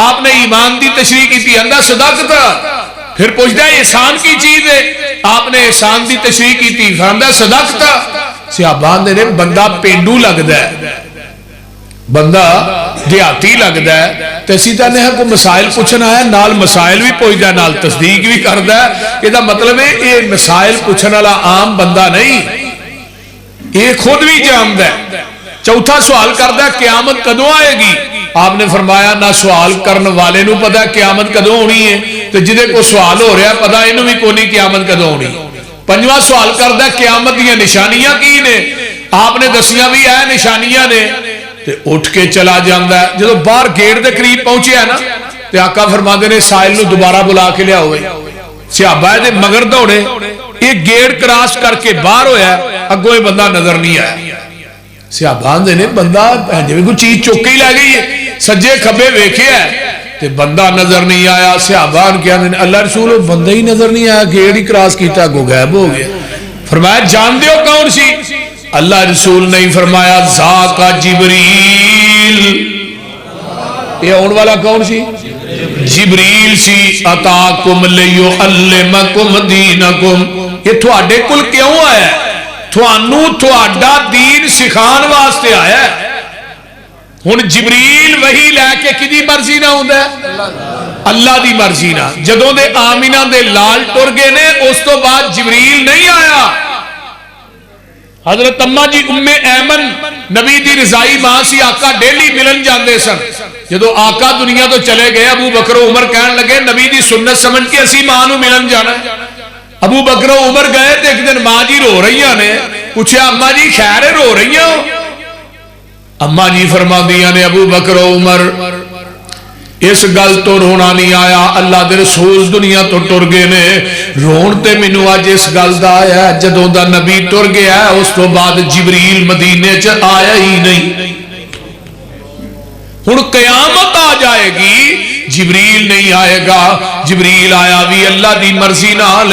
آپ نے ایمان دی تشریح کی تھی اندر صدقت پھر پوچھتا ہے احسان کی چیز ہے آپ نے احسان دی تشریح کی تھی فرمایا صدقت صحابہ نے بندہ پینڈو لگتا ہے بندہ دیہاتی لگتا ہے تو اسی طرح کوئی مسائل پوچھنا ہے نال مسائل بھی پوچھتا ہے نال تصدیق بھی کرتا ہے یہ مطلب ہے یہ مسائل پوچھنے والا عام بندہ نہیں یہ خود بھی جانتا ہے چوتھا سوال کرتا ہے قیامت کدوں آئے گی آپ نے فرمایا نہ سوال کرنے والے نو پتا قیامت کدوں ہونی ہے تو جہے کو سوال ہو رہا ہے پتا انہوں بھی کوئی نہیں قیامت کدوں ہونی پنجواں سوال کرتا ہے قیامت دیا نشانیاں کی نے آپ نے دسیاں بھی ہے نشانیاں نے تے اٹھ کے چلا جاندہ ہے جدو باہر گیٹ دے قریب پہنچے ہے نا تے آقا فرماتے نے سائل نو دوبارہ بلا کے لیا ہوئے صحابہ دے مگر دوڑے ایک گیٹ کراس کر کے باہر ہویا ہے اگوں یہ بندہ نظر نہیں آیا صحابہ نے بندہ جو کوئی چیز چوک ہی لے گئی ہے سجے کھبے ویکھے ہے تے بندہ نظر نہیں آیا صحابہ کیا اللہ رسول بندہ ہی نظر نہیں آیا گیٹ ہی کراس کیتا گو غائب ہو گیا فرمایا جان دیو کون سی اللہ رسول نہیں فرمایا ذاکا جبریل یہ اون والا کون سی جبریل سی اتاکم لیعلمکم دینکم یہ تھوڑے کل کیوں آیا ہے تھوانو تھوڑا دین سکھان واسطے آیا ہے ہن جبریل وہی لے کے کدی مرضی نہ ہوندا ہے اللہ دی مرضی نہ جدوں دے آمینہ دے لال ٹر گئے نے اس تو بعد جبریل نہیں آیا حضرت اماں جی ام ایمن نبی دی رضائی ماں سی آقا ڈیلی ملن جاندے سن جدو آقا دنیا تو چلے گئے ابو بکر و عمر کہن لگے نبی دی سنت سمجھ کے اسی ماں نو ملن جانا ابو بکر و عمر گئے تے ایک دن ماں جی رو رہی نے پوچھا اماں جی خیر ہے رو رہی ہو اماں جی فرما دیا نے ابو بکر و عمر اس گل تو رونا نہیں آیا اللہ دے رسول دنیا تو ٹر گئے نے رون تے مینوں اج اس گل دا آیا جدوں دا نبی ٹر گیا اس تو بعد جبریل مدینے چ آیا ہی نہیں ہن قیامت آ جائے گی جبریل نہیں آئے گا جبریل آیا بھی اللہ دی مرضی نال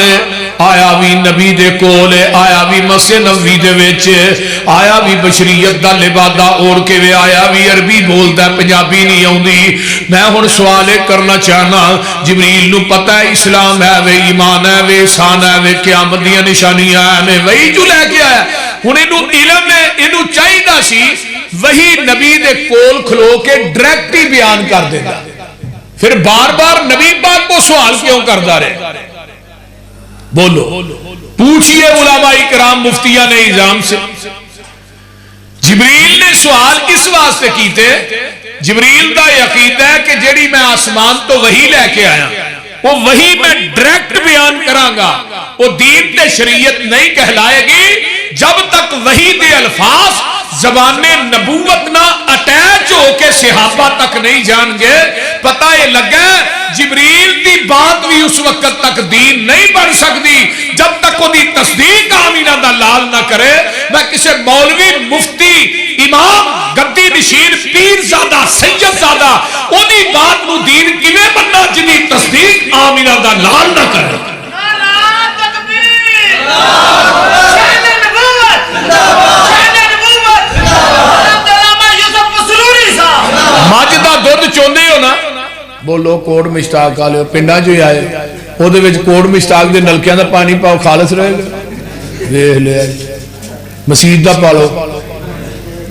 آیا بھی نبی دے کول آیا بھی مسجد نبوی دے وچ آیا بھی بشریت دا لبادہ اوڑھ کے وے آیا بھی عربی بولدا ہے پنجابی نہیں آوندی میں ہن سوال کرنا چاہنا جبریل نو پتہ ہے اسلام ہے وے ایمان ہے وے احسان ہے وے قیامت دی نشانیاں ہیں وہی جو لے کے آیا ہن اینو علم ہے اینو چاہیدا سی وہی نبی دے کول کھلو کے ڈائریکٹ ہی بیان کر دیندا پھر بار بار نبی پاک کو سوال کیوں کرتا رہے بولو پوچھئے علماء کرام مفتیان اعظام سے جبریل نے سوال اس واسطے کیتے جبریل دا عقیدہ ہے کہ جیڑی میں آسمان تو وہی لے کے آیا وہ وہی میں ڈائریکٹ بیان کراں گا وہ دین تے شریعت نہیں کہلائے گی جب تک وہی دے الفاظ زبان نبوت نہ اٹیچ ہو کے صحابہ تک نہیں جان گے پتہ یہ لگا جبریل دی بات بھی اس وقت تک دین نہیں بن سکتی جب تک وہ دی تصدیق آمینہ دا لال نہ کرے میں کسی مولوی مفتی امام گدی نشین پیر زادہ سید زادہ وہ دی بات نو دین کیویں بننا جنی تصدیق آمینہ دا لال نہ کرے ماجدہ دودھ چوندے ہو نا بولو کوڑ مشتاق آلے ہو پنڈا جو ہی آئے وہ دے وچ کوڑ مشتاق دے نلکیاں دا پانی پاؤ خالص رہے گا ویہ لے آئے مسجد دا پالو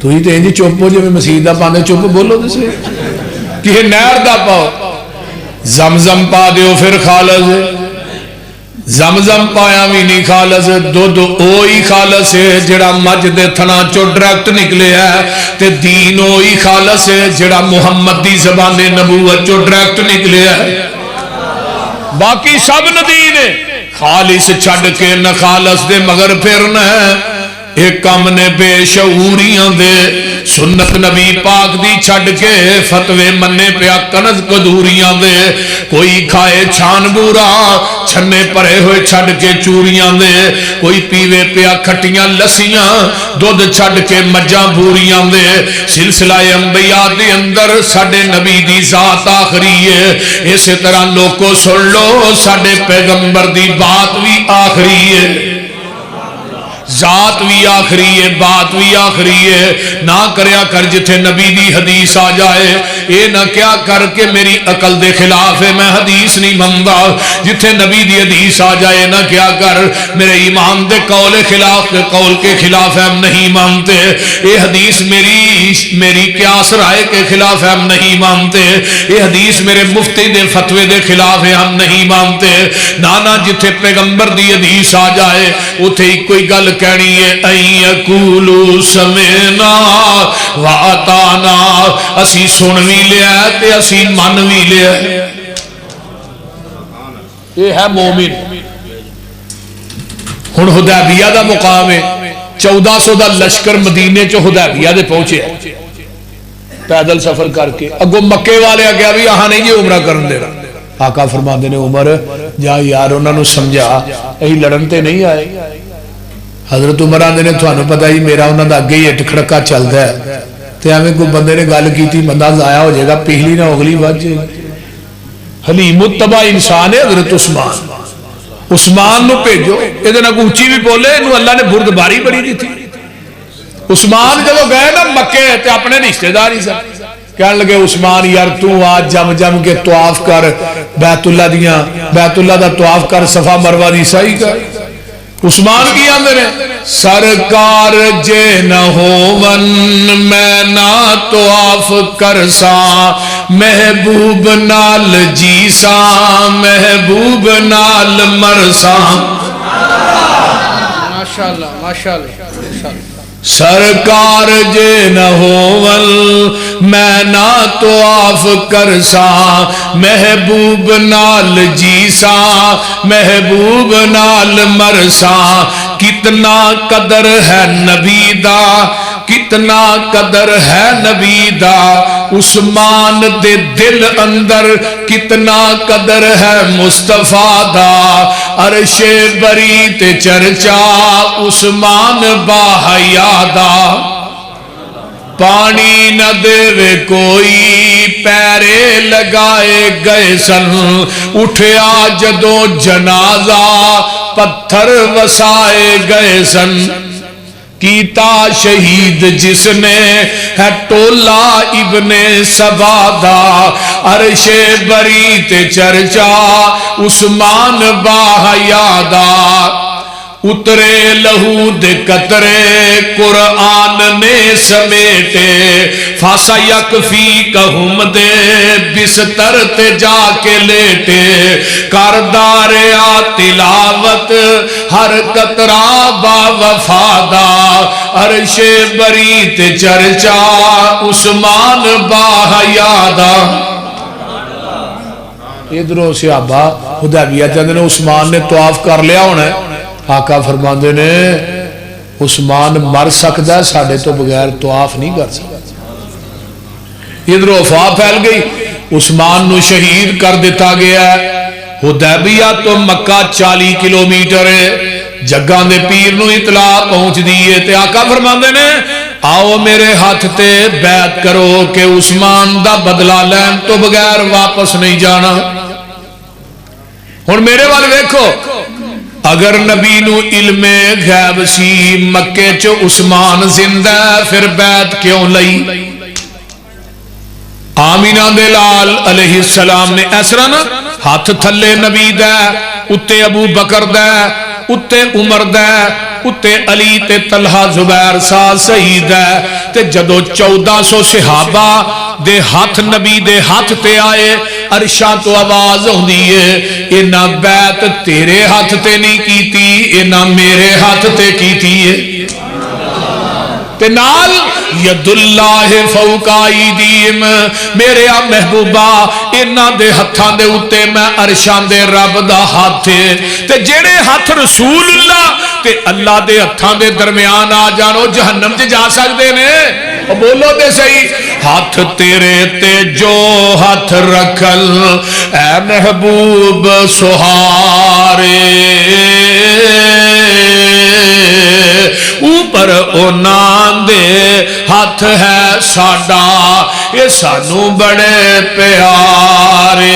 تو ہی تو انجی چوپ ہو جو میں مسجد دا پاندے چوپ بولو دے سے کہ نہر دا پاؤ زمزم پا دیو پھر خالص زمزم پایا بھی نہیں خالص دودھ اوہی خالص ہے جڑا مجھ دے تھنا چو ڈائریکٹ نکلے ہے تے دین اوہی خالص ہے جڑا محمد دی زبان نبوت چو ڈائریکٹ نکلے ہے باقی سب ندین ہے خالص چھڑ کے نہ خالص دے مگر پھرنا ہے ایک کم نے بے شعوریاں دے سنت نبی پاک دی چھڑ کے فتوے مننے پیا کنز قدوریاں دے کوئی کھائے چھان بورا چھنے پرے ہوئے چھڑ کے چوریاں دے کوئی پیوے پیا کھٹیاں لسیاں دودھ چھڑ کے مجاں بوریاں دے سلسلہ انبیاء دے اندر ساڑے نبی دی ذات آخری ہے اسی طرح لوگوں سن لو ساڑے پیغمبر دی بات بھی آخری ہے ذات بھی آخری ہے بات بھی آخری ہے نہ کریا کر جتھے نبی دی حدیث آ جائے یہ نہ کیا کر کے میری عقل دے خلاف ہے میں حدیث نہیں منتا، جتھے نبی دی حدیث آ جائے نہ کیا کر میرے ایمان دے قول کے خلاف ہم نہیں مانتے، یہ حدیث میری قیاس رائے کے خلاف ہم نہیں مانتے، یہ حدیث میرے مفتی دے فتوے دے خلاف ہم نہیں مانتے۔ نانا جتھے پیغمبر دی حدیث آ جائے اتھے ہی کوئی گل کہنی ہے، این یقولوا سمعنا واطعنا، اسی سن بھی لیا تے اسی من بھی لیا۔ یہ ہے مومن۔ ہن حدیبیہ دا مقام ہے، 1400 دا لشکر مدینے چ حدیبیہ دے پہنچے پیدل سفر کر کے، اگو مکے والے آگیا بھی آہاں نہیں جی عمرہ کرن دے رہا۔ آقا فرماندے نے عمر جا یار انہوں نے سمجھا یہی لڑن تے نہیں آئے۔ حضرت عمر آندے نے تھانوں پتہ ہی میرا انہوں دا اگے ہی اٹھ کھڑکا چلتا ہے تے ہمیں کوئی بندے نے گل کی تھی بندہ ضائع ہو جائے گا، پہلی نہ اگلی بچ جائے گی۔ حلیم الطبع انسان ہے حضرت عثمان نو بھیجو، یہ کوئی اونچی بھی بولے انہوں اللہ نے بردباری بڑی دی تھی۔ عثمان جب گئے نا مکے تے اپنے رشتہ دار ہی سب کہنے لگے عثمان یار تو آج جم کے طواف کر بیت اللہ دا طواف کر، صفا مروہ دی سعی کر۔ عثمان کی آندے نے سرکار جے نہ ہوون میں نہ طواف کرساں، محبوب نال جیساں محبوب نال مرساں۔ ماشاءاللہ ماشاءاللہ۔ سرکار جے نہ ہوول میں نہ طواف کرساں، محبوب نال جیساں محبوب نال مرساں۔ کتنا قدر ہے نبی دا کتنا قدر ہے نبی دا، عثمان دے دل اندر کتنا قدر ہے مصطفیٰ دا۔ عرش بری تے چرچا عثمان باحیا دا، پانی نہ دے کوئی پیرے لگائے گئے سن، اٹھیا جدو جنازہ پتھر وسائے گئے سن۔ کیتا شہید جس نے ہے ٹولا ابن سبادہ، عرش بری تے چرچا عثمان باحیادہ۔ اترے لہو دے قطرے قرآن نے سمیٹے، فاسا یکفی کہم دے بستر تے جا کے لیٹے، کرداریا تلاوت ہر قطرہ با وفادہ، عرش بری تے چرچا عثمان باحیادہ۔ ادھروں صحابہ حدیبیہ جاندے نے عثمان نے طواف کر لیا ہونا ہے، آقا فرماندے نے عثمان مر سکتا ہے ساڑھے تو بغیر طواف نہیں کر سکتا۔ ادھر افواہ پھیل گئی، عثمان نو شہید کر دیتا گیا ہے۔ حدیبیہ تو مکہ 40 کلومیٹر ہے، جگہ دے پیر نو اطلاع پہنچ دیئے تے آقا فرماندے نے آؤ میرے ہاتھ تے بیعت کرو کہ عثمان دا بدلہ لین تو بغیر واپس نہیں جانا۔ اور میرے والے دیکھو، اگر نبی نو علم غیب سی مکے چو عثمان زندہ پھر بیعت کیوں لئی؟ آمینہ دے لال علیہ السلام نے ایسرا نا ہاتھ تھلے نبی دے، اتے ابو بکر دے، اتے عمر دے، اتے علی تے طلحہ زبیر سا سعید ہے، تے جدو 1400 صحابہ دے ہاتھ نبی دے ہاتھ تے آئے، عرشاں تو آواز ہوں دیئے اینا بیعت تیرے ہاتھ تے نہیں کیتی، اینا میرے ہاتھ تے کیتی ہے۔ تے نال ید اللہ فوق ایدیہم، میرے محبوبہ اینا دے ہتھاں دے اتے میں عرشان دے رب دا ہاتھ ہے، تے جیڑے ہاتھ رسول اللہ تے اللہ دے ہتھاں دے درمیان آ جانو جہنم تے جا سکتے نے؟ بولو دے صحیح، ہاتھ تیرے تے جو ہاتھ رکھل اے محبوب سہارے، اوپر اونان دے ہاتھ ہے ساڈا، یہ سانو بڑے پیارے۔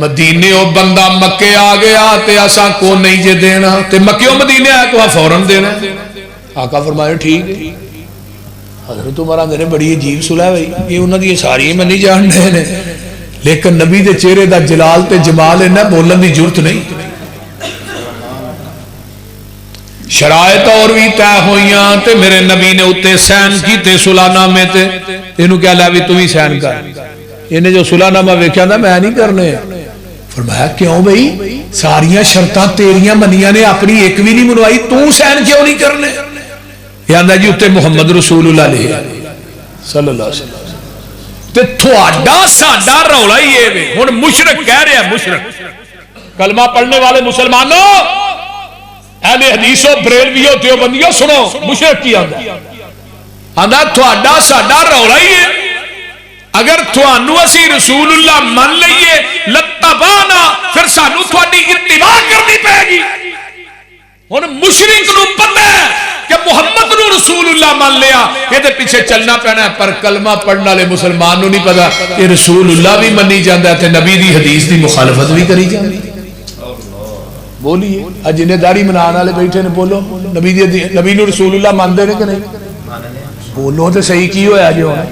مدینے او بندہ مکے آ گیا تے اساں کو نہیں جے دینا تے مکیوں مدینے آیا تو فوراً دینا. آقا فرمایا ٹھیک ہے. حضرت عمر آندے نے بڑی عجیب صلح ہوئی, یہ انہاں دی ساری منی جان رہے نے, لیکن نبی دے چہرے دا جلال تے جمال ہے نا, بولن دی ضرورت نہیں. شرائط اور بھی طے ہوئیاں تے میرے نبی نے اتنے سین کیتے صلح نامے تے. اینو کیا لیا بھی تم ہی سین کر. انہیں جو صلح نامہ ویکھیا نا میں نہیں کرنے. فرمایا کیوں بھئی, ساریاں شرطاں تیریاں منیاں نے, اپنی ایک بھی نہیں منوائی, تو سین کیوں نہیں کرنے؟ یہ آندہ جی اتنے محمد رسول اللہ علیہ صلی اللہ علیہ وسلم. تے تھوڑا ساڈا رولا ہی ہے. ہن مشرک کہہ رہے ہیں, مشرک کلمہ پڑھنے والے مسلمانوں, اہل حدیثوں, بریلویوں, دیوبندیوں, سنو مشرک کی آندہ آندہ تھوڑا ساڈا رولا ہی ہے. اگر تھوانو اسی رسول اللہ من لئیے لتبانا, پھر سانو تھوڑی اتباع کرنی پہے گی. ہن مشرک نو پتہ ہے کہ محمد نو رسول اللہ مان لیا, یہ دے پیچھے چلنا پینا ہے, پر کلمہ پڑھنا لے مسلمان نو نہیں پتا کہ رسول اللہ بھی منی جاندہ ہے, نبی دی حدیث دی مخالفت بھی کری جاندی. بولیے آج جنہیں داڑھی منانا لے بیٹھے نے, بولو نبی نو رسول اللہ مان دے نے کہ نہیں؟ بولو تے صحیح کی ہویا جو ہے,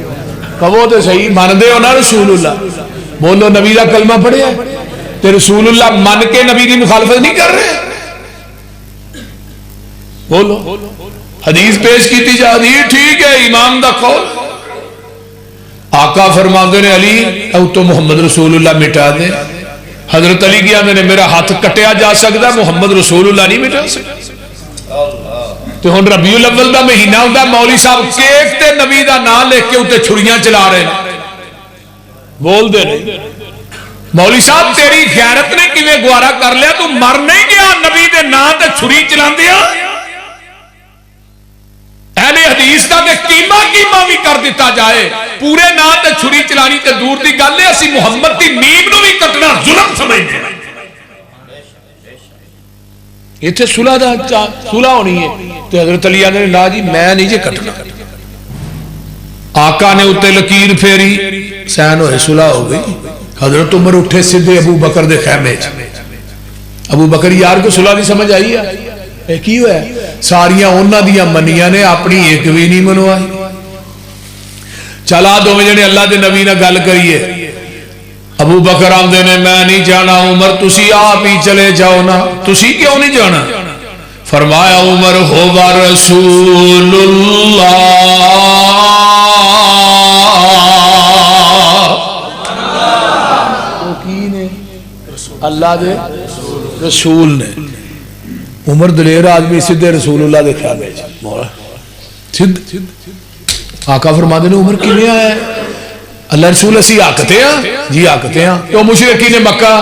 کہو تے صحیح مان دے ہو نا رسول اللہ. بولو نبی دا کلمہ پڑھے ہیں تے رسول اللہ مان کے نبی دی مخالفت نہیں کر رہے. بولو حدیث پیش کی تھی جا دی, ٹھیک ہے امام دا قول. آقا فرماندے نے علی او تو محمد رسول اللہ مٹا دے. حضرت علی کیا میں نے میرا ہاتھ کٹیا جا سکتا, محمد رسول اللہ نہیں مٹا سکتا. تو ہن ربیع الاول دا مہینہ ہوندا, مولوی صاحب کیک تے نبی دا نام لکھ کے اوتے چھڑیاں چلا رہے ہیں. بول دے نہیں مولوی صاحب تیری غیرت نے کیویں گوارا کر لیا, تو مر نہیں گیا نبی دے نام تے چھری چلاندیا. اہل حدیث دا تے قیمہ بھی کر دیتا جائے, پورے نام تے چھری چلانی تے دور دی گل ہے, اسی محمد دی نیم نو بھی کٹنا ظلم سمجھتے ہیں. یہ تھے صلح ہونی ہے, تو حضرت علی نے لا جی میں نہیں جے کٹنا. آقا نے اتے لکیر پھیری, سین ہوئے, صلح ہو گئی. حضرت عمر اٹھے سدھے ابو بکر دے خیمے. ابو بکر یار کو صلح نہیں سمجھ آئی ہے, ایک ہی ہوئے ساریاں انہاں دیاں منیاں نے, اپنی ایک بھی نہیں منوائی. چلا دو جنے اللہ دے نبی نے گل کریے. ابو بکر آندے نے میں نہیں جانا. عمر تسی آپ ہی چلے جاؤ نا. تسی کیوں نہیں جانا؟ فرمایا عمر ہوا رسول اللہ اللہ دے رسول نے. عمر دلیر آدمی سدھے رسول اللہ دے خیامے سدھ. آقا فرما دے نے عمر کیویں آیا ہے؟ اللہ رسول اسی آکتے ہیں جی, آکتے ہیں. تو مشرکین مکہ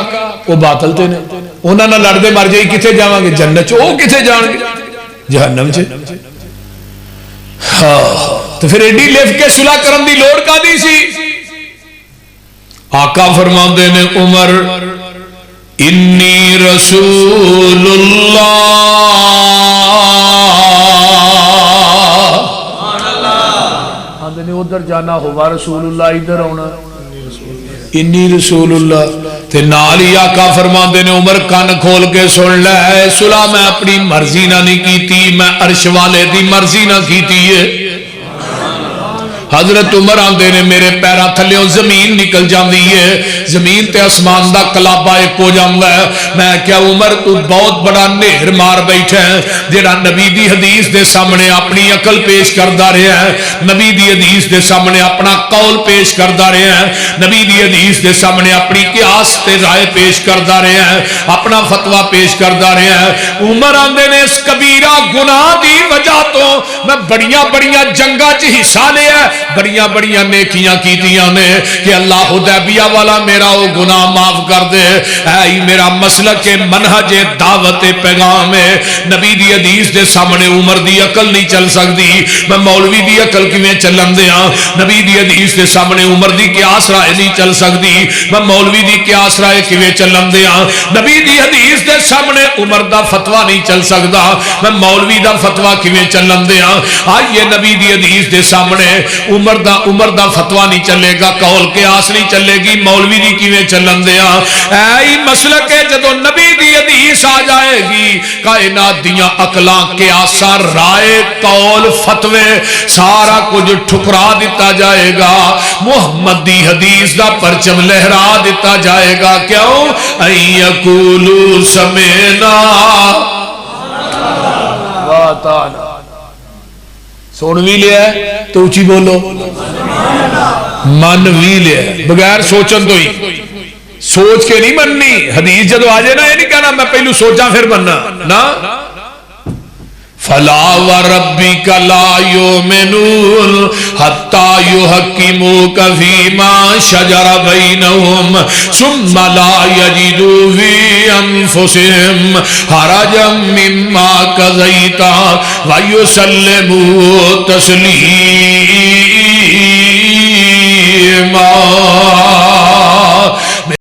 وہ باطل تے نے, انہاں نہ لڑدے مر جائی کتے جاواں گے جنت, او کتے جان گے جہنم چ. ہاں تو پھر ایڈی لف کے صلح کرن دی لوڑ کادی سی؟ آقا فرماندے نے عمر انی رسول اللہ, آندے نے ادھر جانا ہوا رسول اللہ, ادھر ہونا انی رسول اللہ. تے نال ہی آقا فرماندے نے عمر کان کھول کے سن لے, صلح میں اپنی مرضی نہ نہیں کیتی, میں عرش والے دی مرضی نہ کیتی ہے. حضرت عمر آندے نے میرے پیرا تھلیوں زمین نکل جاندی ہے, زمین تے اسمان دا کلابہ ایک ہو جاندہ ہے. میں کیا عمر تو بہت بڑا نہر مار بیٹھے ہیں, جیڑا نبی دی حدیث دے سامنے اپنی عقل پیش کردہ رہے ہیں, نبی دی حدیث دے سامنے اپنا قول پیش کردہ رہے ہیں, نبی دی حدیث دے سامنے اپنی قیاس تے رائے پیش کردہ رہے ہیں, اپنا فتوہ پیش کردہ رہے ہیں. عمر آندے نے اس کبیرہ گناہ دی وجہ تو میں بڑیاں بڑیاں جنگاں چ حصہ لیا, بڑیاں بڑیاں نیکیاں کیتیاں نے کہ اللہ حدیبیہ والا میرا وہ گناہ معاف کر دے. اے میرا مسلک منہج دعوت پیغام ہے, نبی دی حدیث دے سامنے عمر دی عقل نہیں چل سکتی, میں مولوی دی عقل کیویں چلن دیاں. نبی دی حدیث دے سامنے عمر دی قیاس رائے نہیں چل سکتی, میں مولوی دی قیاس رائے کیویں چلن دیاں. نبی دی حدیث دے سامنے عمر دا فتویٰ نہیں چل سکتا, میں مولوی دا فتویٰ کیویں چلن دیاں. آئیے نبی دی حدیث دے سامنے عمر دا فتوا نہیں چلے گا، قول قیاس نہیں چلے گی، مولوی دی کیویں چلن دیا اے مسلک ہے جدو نبی دی حدیث آ جائے گی کائنات دیاں عقلاں قیاساں رائے قول فتوے سارا کچھ ٹھکرا دیتا جائے گا، محمد دی حدیث دا پرچم لہرا دیتا جائے گا، کیوں ان یقولوا سمعنا سن بھی لیا تو اونچی بولو من بھی لیا بغیر سوچن تو ہی سوچ کے نہیں مننی حدیث جدو آ جائے نا یہ نہیں کہنا میں پہلو سوچا پھر مننا نا فلا وربک لا یؤمنون حتی یحکموک فیما شجر بینہم ثم لا یجدوا فی انفسہم حرجا مما قضیت ویسلموا تسلیما